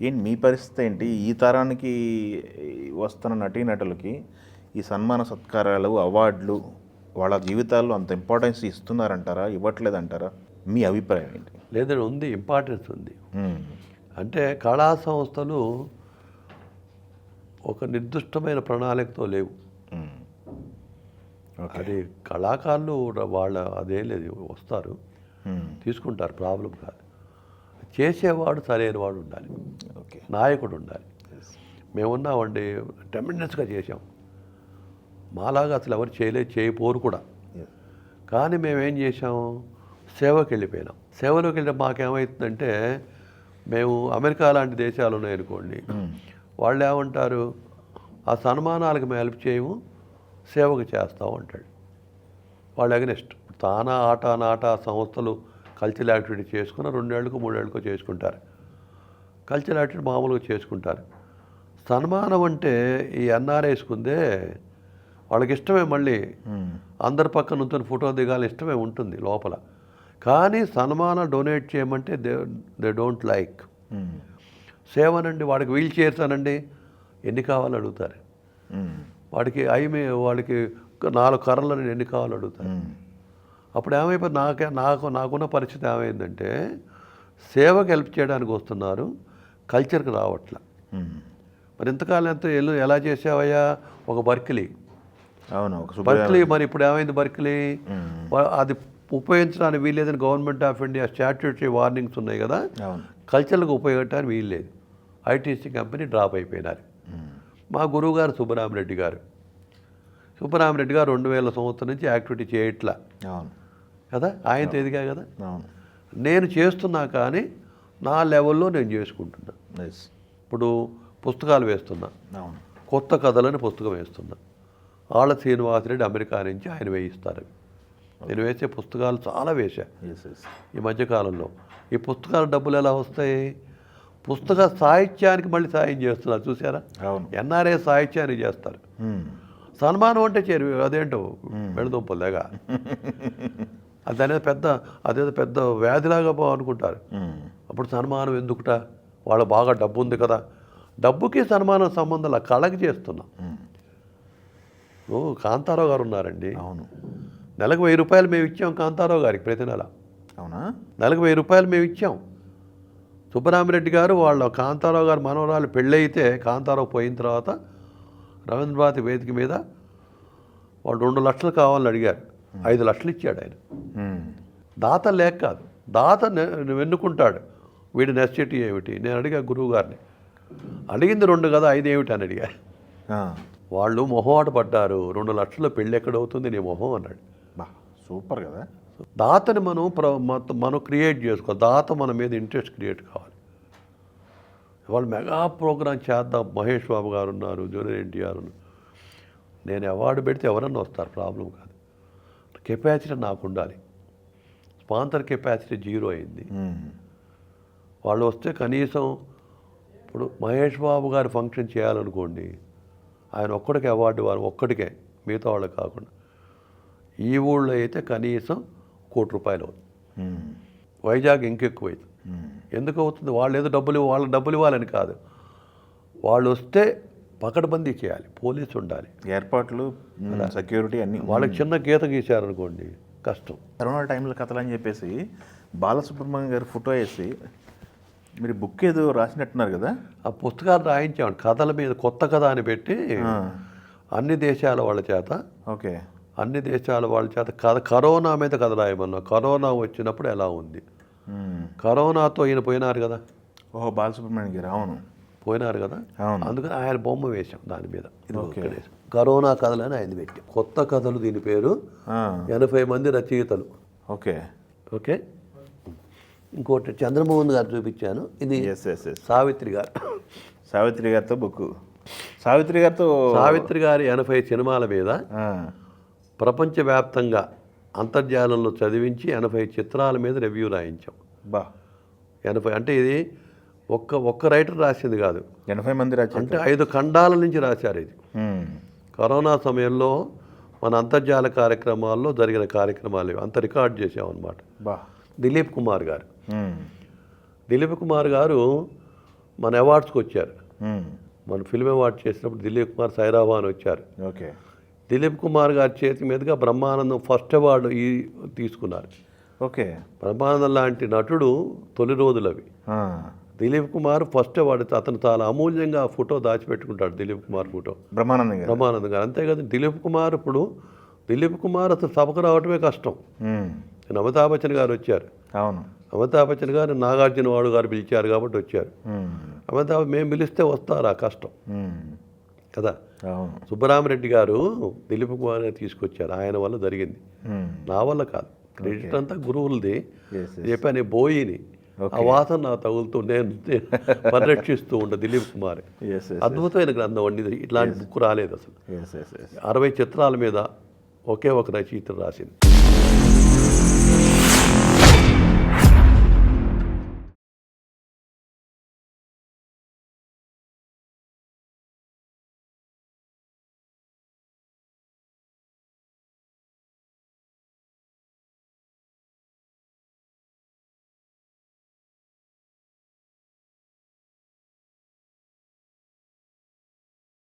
ఏంటి మీ పరిస్థితి ఏంటి? ఈ తరానికి వస్తున్న నటీనటులకి ఈ సన్మాన సత్కారాలు, అవార్డులు వాళ్ళ జీవితాల్లో అంత ఇంపార్టెన్స్ ఇస్తున్నారంటారా? ఇవ్వట్లేదంటారా? మీ అభిప్రాయం ఏంటి? లేదండి, ఉంది, ఇంపార్టెన్స్ ఉంది. మ్మ్. అంటే కళా సంస్థలు ఒక నిర్దిష్టమైన ప్రణాళికతో లేవు. మ్మ్. ఓకే. అది కళాకారులు వాళ్ళ అదేం లేదు, వస్తారు మ్మ్. తీసుకుంటారు, ప్రాబ్లం కాదు. చేసేవాడు సరైన వాడు ఉండాలి, ఓకే. నాయకుడు ఉండాలి. మేమున్నామండి, ట్రెమెండస్గా చేసాం. మాలాగా అసలు ఎవరు చేయపోరు కూడా. కానీ మేమేం చేసాం, సేవకి వెళ్ళిపోయినాం. సేవలోకి వెళ్ళి మాకేమవుతుందంటే, మేము అమెరికా లాంటి దేశాలు ఉన్నాయనుకోండి, వాళ్ళు ఏమంటారు, ఆ సన్మానాలకు మేము హెల్ప్ చేయము, సేవకు చేస్తాం అంటాడు. వాళ్ళు అగనెస్ట్. తానా ఆట నాట సంస్థలు కల్చరల్ యాక్టివిటీ చేసుకున్న 2 ఏళ్ళకో 3 ఏళ్ళకో చేసుకుంటారు. కల్చరల్ యాక్టివిటీ మామూలుగా చేసుకుంటారు. సన్మానం అంటే ఈ ఎన్ఆర్ఐస్కుందే వాళ్ళకి ఇష్టమే, మళ్ళీ అందరి పక్కన నుంచొని ఫోటో దిగాలి ఇష్టమే ఉంటుంది లోపల. కానీ సన్మానం డొనేట్ చేయమంటే దే డోంట్ లైక్. సేవనండి, వాడికి వీల్ చైర్స్ అనండి, ఎన్ని కావాలో అడుగుతారు. వాడికి వాడికి 4 కర్రలను ఎన్ని కావాలో అడుగుతారు. అప్పుడు ఏమైపోయింది, నాకున్న పరిస్థితి ఏమైందంటే, సేవకు హెల్ప్ చేయడానికి వస్తున్నారు, కల్చర్కి రావట్ల. మరి ఇంతకాలం ఎలా చేసావయ్యా, ఒక బర్కిలీ. అవును, బర్కిలీ మరి ఇప్పుడు ఏమైంది, బర్కిలీ అది ఉపయోగించడానికి వీల్లేదని government of India statutory warnings ఉన్నాయి కదా, కల్చర్లకు ఉపయోగించడానికి వీల్లేదు. ఐటీసీ కంపెనీ డ్రాప్ అయిపోయినారు. మా గురువు గారు సుబ్బరామరెడ్డి గారు 2000 సంవత్సరం నుంచి యాక్టివిటీ చేయట్లా కదా, ఆయనతో ఎదిగా కదా. నేను చేస్తున్నా, కానీ నా లెవెల్లో నేను చేసుకుంటున్నా. ఇప్పుడు పుస్తకాలు వేస్తున్నా, కొత్త కథలని పుస్తకం వేస్తున్నా. ఆళ్ళ శ్రీనివాసరెడ్డి అమెరికా నుంచి ఆయన వేయిస్తారు. నేను వేసే పుస్తకాలు చాలా వేశా ఈ మధ్యకాలంలో. ఈ పుస్తకాల డబ్బులు ఎలా వస్తాయి, పుస్తక సాహిత్యానికి మళ్ళీ సాయం చేస్తున్నారు, చూసారా. ఎన్ఆర్ఐ సాహిత్యానికి చేస్తారు. సన్మానం అంటే అదేంటో వెళదుంపలేగా, అదేదో పెద్ద వ్యాధిలాగా అనుకుంటారు. అప్పుడు సన్మానం ఎందుకుట, వాళ్ళు బాగా డబ్బు ఉంది కదా. డబ్బుకి సన్మానం సంబంధం కళకి చేస్తున్నాం. కాంతారావు గారు ఉన్నారండి, అవును, నెలకు 1000 రూపాయలు మేము ఇచ్చాం కాంతారావు గారికి ప్రతి నెల. అవునా, నెలకు 1000 రూపాయలు మేము ఇచ్చాం. సుబ్బరామిరెడ్డి గారు వాళ్ళ కాంతారావు గారు మనవరాలు పెళ్ళైతే, కాంతారావు పోయిన తర్వాత రవీంద్రభారతి వేదిక మీద వాళ్ళు 2 లక్షలు కావాలని అడిగారు, 5 లక్షలు ఇచ్చాడు ఆయన. దాత లేక కాదు, దాత వెన్నుకుంటాడు, వీడి నెస్సిటీ ఏమిటి. నేను అడిగా గురువు గారిని, అడిగింది 2 కదా, 5 ఏమిటి అని అడిగా. వాళ్ళు మొహమాట పడ్డారు, 2 లక్షల పెళ్ళి ఎక్కడవుతుంది నీ మొహం అన్నాడు. సూపర్ కదా. దాతని మనం క్రియేట్ చేసుకోవాలి, దాత మన మీద ఇంట్రెస్ట్ క్రియేట్ కావాలి. వాళ్ళు మెగా ప్రోగ్రాం చేద్దాం, మహేష్ బాబు గారు ఉన్నారు, జూనియర్ ఎన్టీఆర్ ఉన్నారు. నేను అవార్డు పెడితే ఎవరన్నా వస్తారు, ప్రాబ్లం కాదు. కెపాసిటీ నాకు ఉండాలి. స్పాన్సర్ కెపాసిటీ 0 అయింది. వాళ్ళు వస్తే కనీసం, ఇప్పుడు మహేష్ బాబు గారు ఫంక్షన్ చేయాలనుకోండి, ఆయన ఒక్కడికే అవార్డు, వారు ఒక్కడికే, మిగతా వాళ్ళకి కాకుండా. ఈ ఊళ్ళో అయితే కనీసం ₹1,00,00,000 అవుతుంది. వైజాగ్ ఇంకెక్కువ అవుతుంది. ఎందుకు అవుతుంది, వాళ్ళు ఏదో వాళ్ళ డబ్బులు ఇవ్వాలని కాదు, వాళ్ళు వస్తే పకడ్బందీ చేయాలి, పోలీసు ఉండాలి, ఏర్పాట్లు, సెక్యూరిటీ అన్నీ. వాళ్ళకి చిన్న గీత గీశారనుకోండి కష్టం. కరోనా టైంలో కథలు అని చెప్పేసి బాలసుబ్రహ్మణ్యం గారు ఫోటో వేసి మీరు బుక్ ఏదో రాసినట్టున్నారు కదా. ఆ పుస్తకాలు రాయించామండి, కథల మీద కొత్త కథ అని పెట్టి అన్ని దేశాల వాళ్ళ చేత, ఓకే, అన్ని దేశాల వాళ్ళ చేత కరోనా మీద కథ రాయమన్నా. కరోనా వచ్చినప్పుడు ఎలా ఉంది, కరోనాతో ఈయన పోయినారు కదా. ఓహో, బాలసుబ్రహ్మణ్యం గారు, అవును, పోయినారు కదా. అందుకని ఆయన బొమ్మ వేశాం దాని మీద. కరోనా కథలు అని ఆయన పెట్టి, కొత్త కథలు, దీని పేరు. 80 మంది రచయితలు. Okay okay. ఇంకోటి చంద్రమోహన్ గారు చూపించాను, ఇది సావిత్రి గారితో బుక్. సావిత్రి గారి 80 సినిమాల మీద ప్రపంచవ్యాప్తంగా అంతర్జాలంలో చదివించి 80 చిత్రాల మీద రివ్యూ రాయించాం. 80 అంటే ఇది ఒక్క రైటర్ రాసింది కాదు, 80 మంది అంటే 5 ఖండాల నుంచి రాశారు ఇది. కరోనా సమయంలో మన అంతర్జాల కార్యక్రమాల్లో జరిగిన కార్యక్రమాలు అంత రికార్డ్ చేసామన్నమాట. దిలీప్ కుమార్ గారు మన అవార్డ్స్కి వచ్చారు. మ్మ్. మన ఫిల్మ్ అవార్డ్ చేసినప్పుడు దిలీప్ కుమార్ సైరాబా అని వచ్చారు. ఓకే. దిలీప్ కుమార్ గారి చేతి మీదుగా బ్రహ్మానందం ఫస్ట్ అవార్డు తీసుకున్నారు. ఓకే. బ్రహ్మానందం లాంటి నటుడు తొలి రోజులు అవి. ఆ. దిలీప్ కుమార్ ఫస్ట్ అవార్డు అతను చాలా అమూల్యంగా ఆ ఫోటో దాచిపెట్టుకుంటాడు. దిలీప్ కుమార్ ఫోటో బ్రహ్మానందం గారు. బ్రహ్మానందం గారు. అంతేకాదు దిలీప్ కుమార్ దిలీప్ కుమార్ అసలు సభకు రావటమే కష్టం. మ్మ్. అమితాబ్ బచ్చన్ గారు వచ్చారు. అవును. అమితాబ్ బచ్చన్ గారు నాగార్జున వాడు గారు పిలిచారు కాబట్టి వచ్చారు. మ్మ్. అమితాబ్ మేము పిలిస్తే వస్తారు, ఆ కష్టం మ్మ్. కదా. అవును. సుబ్బరామరెడ్డి గారు దిలీప్ కుమార్ తీసుకొచ్చారు, ఆయన వల్ల జరిగింది, మ్మ్. నా వల్ల కాదు. క్రెడిట్ అంతా గురువులది. Yes, yes. చెప్పాను బోయిని, ఆ వాసన నాకు తగులుతూ నేను పరిరక్షిస్తూ ఉండే దిలీప్ కుమార్. Yes, yes, అద్భుతమైన గ్రంథం అండి, ఇట్లాంటి బుక్ రాలేదు అసలు. yes, yes, yes. 60 చిత్రాల మీద ఒకే ఒక రచయిత రాసింది.